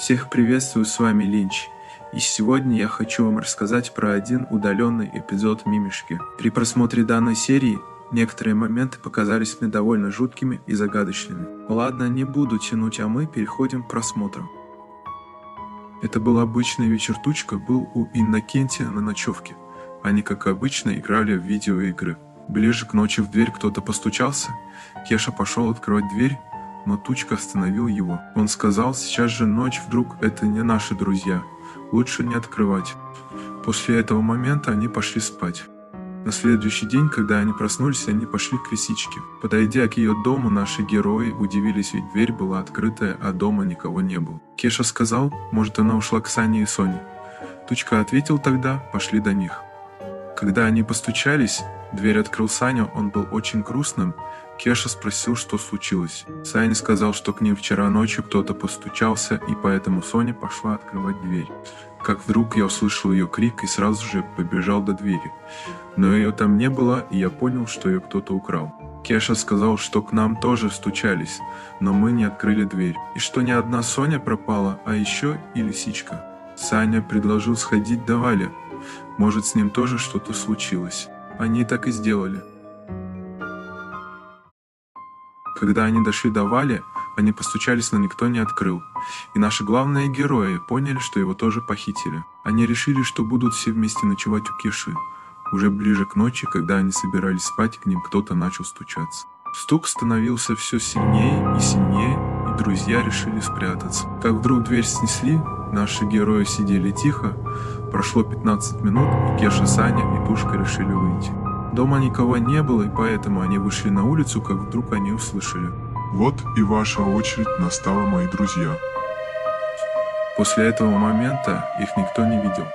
Всех приветствую, с вами Линч. И сегодня я хочу вам рассказать про один удаленный эпизод «Мимишки». При просмотре данной серии некоторые моменты показались мне довольно жуткими и загадочными. Ладно, не буду тянуть, а мы переходим к просмотру. Это был обычный вечер, Тучка был у Иннокентия на ночевке. Они, как обычно, играли в видеоигры. Ближе к ночи в дверь кто-то постучался. Кеша пошел открывать дверь, но Тучка остановил его. Он сказал: сейчас же ночь, вдруг это не наши друзья. Лучше не открывать. После этого момента они пошли спать. На следующий день, когда они проснулись, они пошли к лисичке. Подойдя к ее дому, наши герои удивились, ведь дверь была открытая, а дома никого не было. Кеша сказал, может, она ушла к Сане и Соне. Тучка ответил тогда: пошли до них. Когда они постучались, дверь открыл Саня, он был очень грустным. Кеша спросил, что случилось. Саня сказал, что к ним вчера ночью кто-то постучался, и поэтому Соня пошла открывать дверь. Как вдруг я услышал ее крик и сразу же побежал до двери. Но ее там не было, и я понял, что ее кто-то украл. Кеша сказал, что к нам тоже стучались, но мы не открыли дверь. И что не одна Соня пропала, а еще и лисичка. Саня предложил сходить до Вали. Может, с ним тоже что-то случилось. Они так и сделали. Когда они дошли до Вали, они постучались, но никто не открыл. И наши главные герои поняли, что его тоже похитили. Они решили, что будут все вместе ночевать у Кеши. Уже ближе к ночи, когда они собирались спать, к ним кто-то начал стучаться. Стук становился все сильнее, и друзья решили спрятаться. Как вдруг дверь снесли, наши герои сидели тихо. Прошло 15 минут, и Кеша, Саня и Тушка решили выйти. Дома никого не было, и поэтому они вышли на улицу, как вдруг они услышали: вот и ваша очередь настала, мои друзья. После этого момента их никто не видел.